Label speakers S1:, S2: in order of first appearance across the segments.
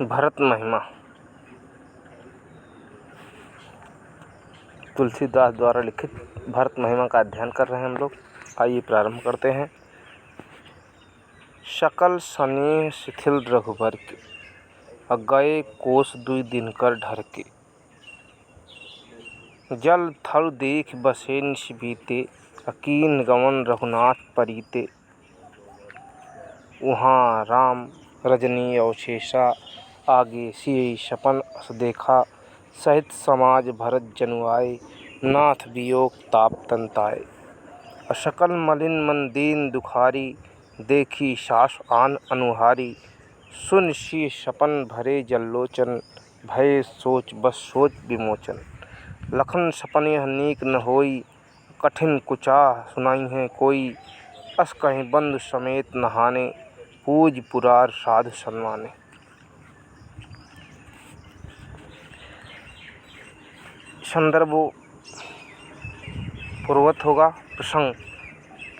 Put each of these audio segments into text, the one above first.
S1: भरत महिमा तुलसीदास द्वारा लिखित भरत महिमा का अध्ययन कर रहे हैं हम लोग। आइए प्रारंभ करते हैं। सकल स्नेह शिथिल रघुबर के, गए कोस दुई दिनकर ढर के। जल थल देख बसे निश बीते, अकीन गमन रघुनाथ परीते। वहाँ राम रजनी अवशेषा, आगे सियहि सपन अस देखा। सहित समाज भरत जनु आए, नाथ वियोग ताप तंताए। सकल मलिन मन दीन दुखारी, देखी सास आन अनुहारी। सुन सिय सपन भरे जल लोचन, भये सोच बस सोच विमोचन। लखन सपन यह नीक न होई, कठिन कुचाह सुनाई है कोई। अस कहीं बंधु समेत नहाने, पूज पुरार साधु सन्माने। संदर्भ पूर्वत होगा। प्रसंग,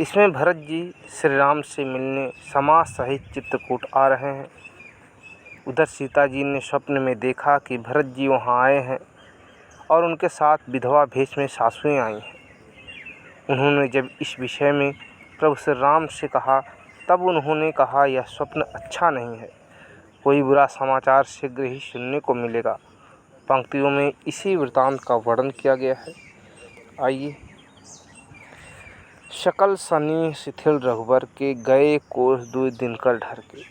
S1: इसमें भरत जी श्री राम से मिलने समाज सहित चित्रकूट आ रहे हैं। उधर सीता जी ने स्वप्न में देखा कि भरत जी वहाँ आए हैं और उनके साथ विधवा भेष में सासुएं आई हैं। उन्होंने जब इस विषय में प्रभु श्री राम से कहा, तब उन्होंने कहा, यह स्वप्न अच्छा नहीं है, कोई बुरा समाचार शीघ्र ही सुनने को मिलेगा। पंक्तियों में इसी वृतांत का वर्णन किया गया है। आइए। सकल स्नेह शिथिल रघुबर के, गए कोस दुई दिनकर ढर के।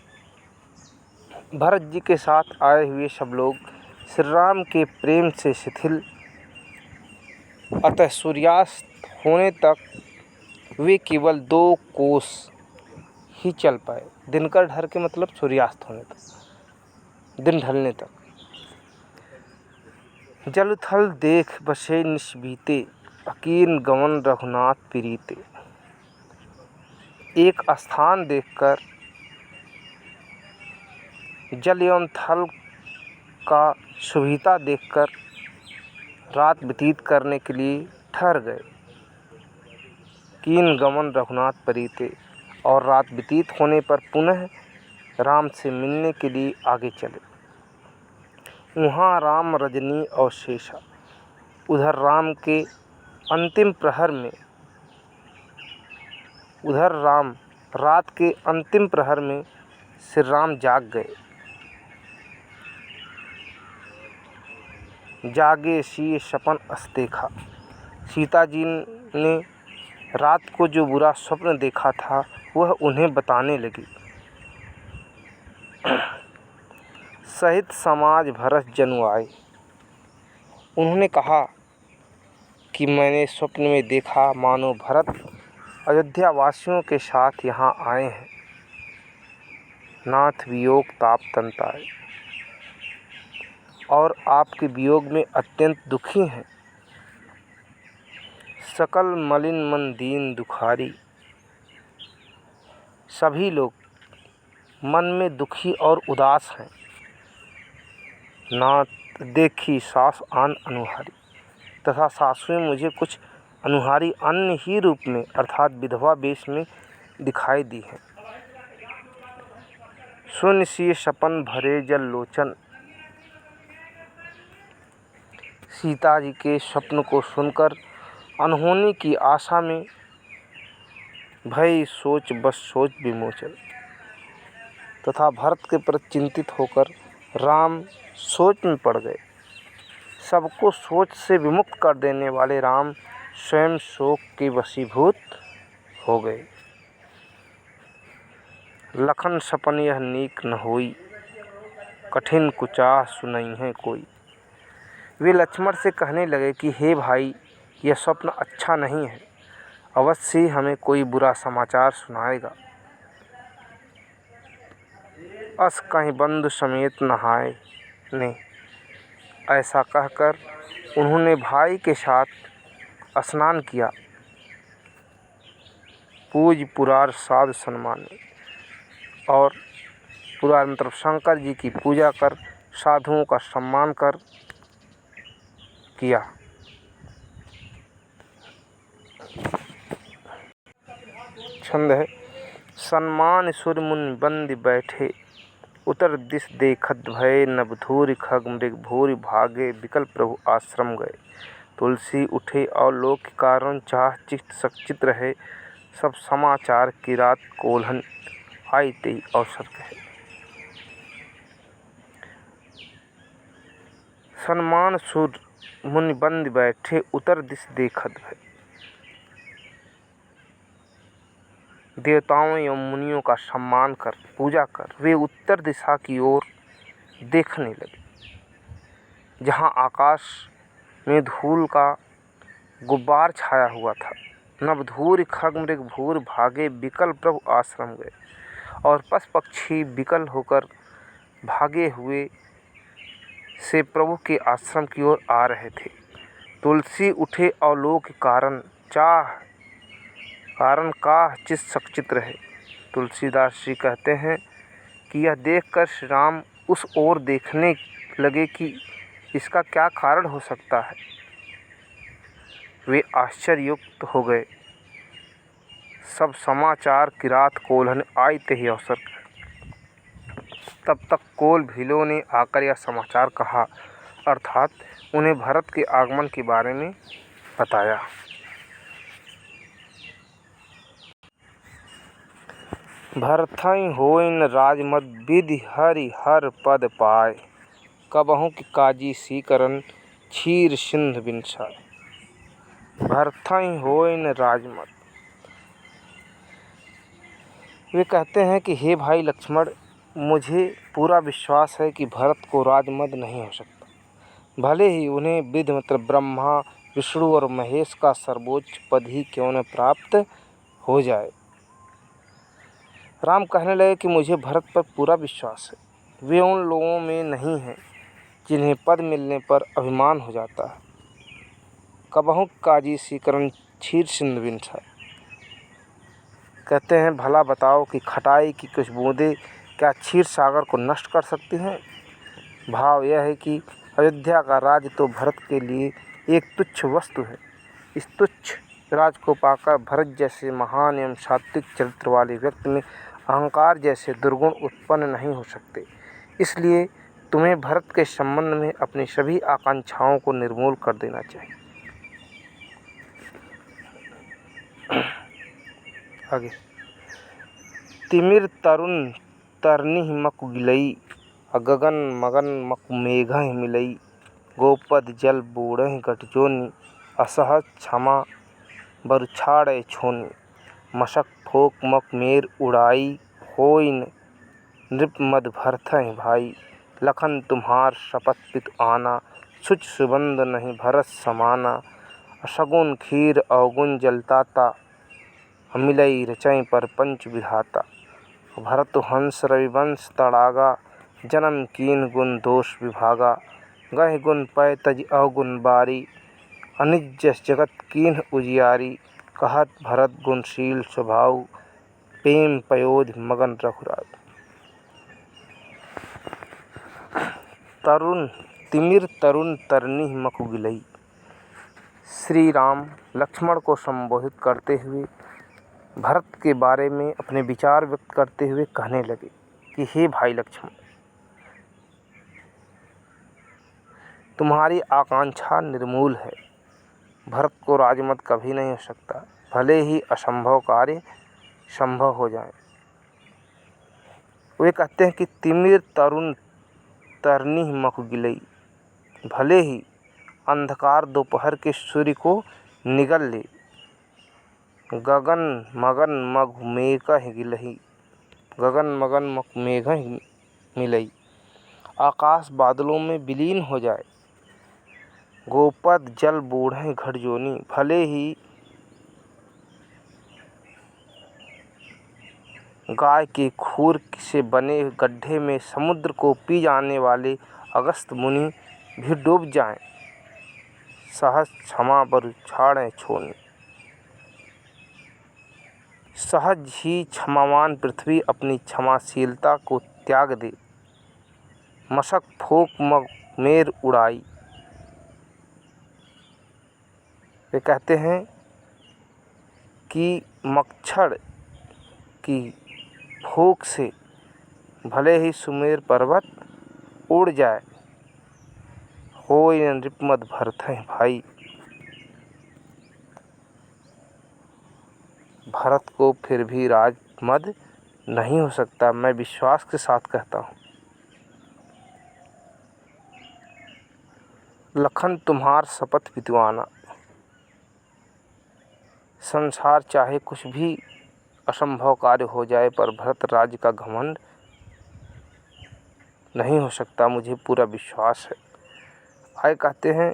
S1: भरत जी के साथ आए हुए सब लोग श्री राम के प्रेम से शिथिल, अतः सूर्यास्त होने तक वे केवल 2 कोस ही चल पाए। दिनकर ढर के मतलब सूर्यास्त होने तक, दिन ढलने तक। जल थल देख बसे निश बीते, अकीन गमन रघुनाथ परीते। एक स्थान देखकर जल एवं थल का सुविधा देखकर रात व्यतीत करने के लिए ठहर गए। कीन गमन रघुनाथ परीते, और रात व्यतीत होने पर पुनः राम से मिलने के लिए आगे चले। वहाँ राम रजनी अवशेषा, उधर राम के अंतिम प्रहर में, उधर राम रात के अंतिम प्रहर में श्री राम जाग गए। जागे सिय सपन अस देखा, सीता जी ने रात को जो बुरा स्वप्न देखा था वह उन्हें बताने लगी। सहित समाज भरत जनु आए, उन्होंने कहा कि मैंने स्वप्न में देखा मानो भरत अयोध्या वासियों के साथ यहाँ आए हैं। नाथ वियोग ताप तंताए, और आपके वियोग में अत्यंत दुखी हैं। सकल मलिन मन दीन दुखारी, सभी लोग मन में दुखी और उदास हैं। नाथ देखी सास आन अनुहारी, तथा सासुएं मुझे कुछ अनुहारी अन्य ही रूप में अर्थात विधवा वेश में दिखाई दी हैं। सुन सिय सपन भरे जल लोचन, सीता जी के स्वप्न को सुनकर अनहोनी की आशा में भय सोच बस सोच विमोचन, तथा भरत के प्रति चिंतित होकर राम सोच में पड़ गए। सबको सोच से विमुक्त कर देने वाले राम स्वयं शोक के वशीभूत हो गए। लखन सपन यह नीक न होई, कठिन कुचाह सुनई है कोई। वे लक्ष्मण से कहने लगे कि हे भाई, यह स्वप्न अच्छा नहीं है, अवश्य ही हमें कोई बुरा समाचार सुनाएगा। अस कहीं बंधु समेत नहाए ने, ऐसा कहकर उन्होंने भाई के साथ स्नान किया। पूज पुरार साधु सन्माने, और पुरार मतलब शंकर जी की पूजा कर साधुओं का सम्मान कर किया। छंद है। सम्मान सुर मुनि बंद बैठे, उतर दिस देखत भय नभधूरि खग मृग भूरि भागे बिकल प्रभु आश्रम गए। तुलसी उठे अवलोक के कारण चाह चित्त सचित रहे। सब समाचार की रात कोल्हन आई तेई अवसर कहे। सन्मान सुर मुनि बंद बैठे उतर दिस देखत भय। देवताओं एवं मुनियों का सम्मान कर पूजा कर वे उत्तर दिशा की ओर देखने लगे, जहाँ आकाश में धूल का गुब्बार छाया हुआ था। नभधूरि खग मृग भूर भागे बिकल प्रभु आश्रम गए। और पशु पक्षी विकल होकर भागे हुए से प्रभु के आश्रम की ओर आ रहे थे। तुलसी उठे अवलोक कारण का चित्त सचित रहे। तुलसीदास जी कहते हैं कि यह देखकर श्री राम उस ओर देखने लगे कि इसका क्या कारण हो सकता है। वे आश्चर्ययुक्त हो गए। सब समाचार की रात कोल्हन आई तेहि अवसर। तब तक कोल भीलों ने आकर यह समाचार कहा, अर्थात उन्हें भरत के आगमन के बारे में बताया। भरथई होइन राजमद विधि हरि हर पद पाए। कबहु की काजी सीकरन क्षीर सिंधु बिनसाए। भरथई होइन राजमद, वे कहते हैं कि हे भाई लक्ष्मण, मुझे पूरा विश्वास है कि भरत को राजमद नहीं हो सकता। भले ही उन्हें विधि मतलब ब्रह्मा विष्णु और महेश का सर्वोच्च पद ही क्यों न प्राप्त हो जाए। राम कहने लगे कि मुझे भरत पर पूरा विश्वास है। वे उन लोगों में नहीं हैं जिन्हें पद मिलने पर अभिमान हो जाता है। कबहु काजी सीकरन क्षीर सिंधु बिनसाए, कहते हैं भला बताओ कि खटाई की कुछ बूंदें क्या क्षीर सागर को नष्ट कर सकती हैं। भाव यह है कि अयोध्या का राज्य तो भरत के लिए एक तुच्छ वस्तु है। इस तुच्छ राज को पाकर भरत जैसे महान एवं सात्विक चरित्र वाले व्यक्ति में अहंकार जैसे दुर्गुण उत्पन्न नहीं हो सकते। इसलिए तुम्हें भरत के संबंध में अपनी सभी आकांक्षाओं को निर्मूल कर देना चाहिए। आगे, तिमिर तरुण तरनिहि मकु गिलई गगन मगन मकु मेघहि मिलई। गोपद जल बूढ़हि गठजोनि असहज क्षमा बरुछाड़ै छोनि। मशक फोक मक मेर उड़ाई होइन नृप मद भरथहि भाई। लखन तुम्हार शपथ पितु आना सुच सुबंद नहीं भरत समाना। अशगुन खीर अवगुन जलताता मिलई रचै परपंच विधाता। भरत हंस रविवंश तड़ागा जन्म कीन गुण दोष विभागा। गहि गुण पै तज अवगुण बारी अनिज जस जगत कीन्ह उजियारी। कहत भरत गुणशील स्वभाव प्रेम पयोध मगन रघुराई। तरुण तिमिर तरुण तरनिहि मकु गिलई। श्री राम लक्ष्मण को संबोधित करते हुए भरत के बारे में अपने विचार व्यक्त करते हुए कहने लगे कि हे भाई लक्ष्मण, तुम्हारी आकांक्षा निर्मूल है। भरत को राजमद कभी नहीं हो सकता, भले ही असंभव कार्य संभव हो जाए। वे कहते हैं कि तिमिर तरुण तरनिहि मकु गिलई, भले ही अंधकार दोपहर के सूर्य को निगल ले। गगन मगन मघु मेघहि गिलई, गगन मगन मकु मेघहि मिलई, आकाश बादलों में विलीन हो जाए। गोपद जल बूढ़हि घटजोनि, भले ही गाय के खूर से बने गड्ढे में समुद्र को पी जाने वाले अगस्त्य मुनि भी डूब जाएं। सहज क्षमा बरुछाड़ै छोनि, सहज ही क्षमावान पृथ्वी अपनी क्षमाशीलता को त्याग दे। मशक फोक मग मेर उड़ाई, वे कहते हैं कि मच्छर की फूंक से भले ही सुमेर पर्वत उड़ जाए, होय न नृपमद भरत हैं भाई। भरत को फिर भी राजमद नहीं हो सकता, मैं विश्वास के साथ कहता हूँ। लखन तुम्हार शपथ विद्वाना, संसार चाहे कुछ भी असंभव कार्य हो जाए पर भरत राज्य का घमंड नहीं हो सकता, मुझे पूरा विश्वास है। आए कहते हैं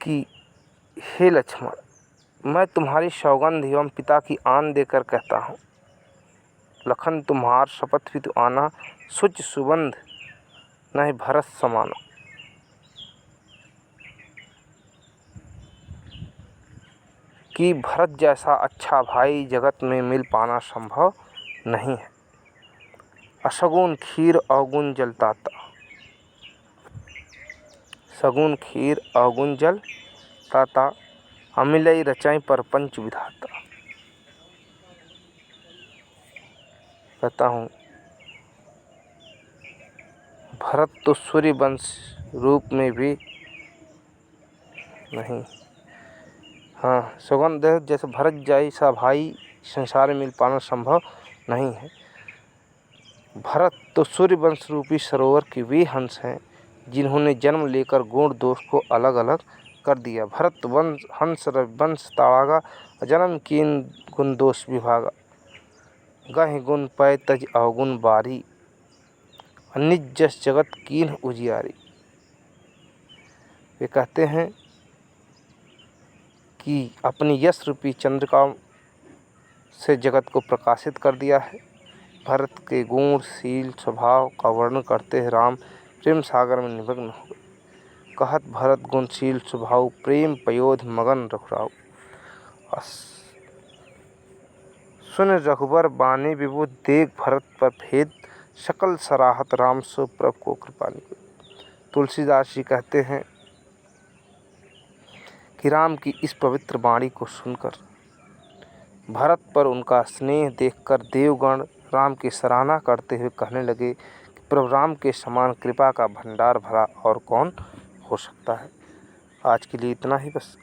S1: कि हे लक्ष्मण, मैं तुम्हारी सौगंध एवं पिता की आन देकर कहता हूँ, लखन तुम्हार शपथ विद्वाना, सुच सुबंध नहीं भरत समाना। कि भरत जैसा अच्छा भाई जगत में मिल पाना संभव नहीं है। असगुन खीर अवगुण जल ताता, सगुन खीर अवगुण जल ताता, अमिलई रचय परपंच विधाता। कहता हूँ भरत तो सूर्य वंश रूप में भी नहीं, हाँ, सुगंध जैसे भरत जैसा भाई संसार में मिल पाना संभव नहीं है। भरत तो सूर्य वंश रूपी सरोवर के वे हंस हैं जिन्होंने जन्म लेकर गुण दोष को अलग अलग कर दिया। भरत वंश हंस वंश तावागा, जन्म कीन गुण दोष विभागा। गह गुण पै तज अवगुण बारी, निज जस जगत कीन उजियारी। वे कहते हैं कि अपनी यश रूपी चंद्रिका से जगत को प्रकाशित कर दिया है। भरत के गुण शील स्वभाव का वर्णन करते हैं राम प्रेम सागर में निमग्न हो गए। कहत भरत गुणशील स्वभाव, प्रेम पयोध मगन रघुराव। सुन रघुबर बानी विभु, देख भरत पर भेद, सकल सराहत राम सो प्रभ को कृपा निवेद। तुलसीदास जी कहते हैं कि राम की इस पवित्र वाणी को सुनकर, भरत पर उनका स्नेह देखकर देवगण राम की सराहना करते हुए कहने लगे कि प्रभु राम के समान कृपा का भंडार भरा और कौन हो सकता है। आज के लिए इतना ही बस।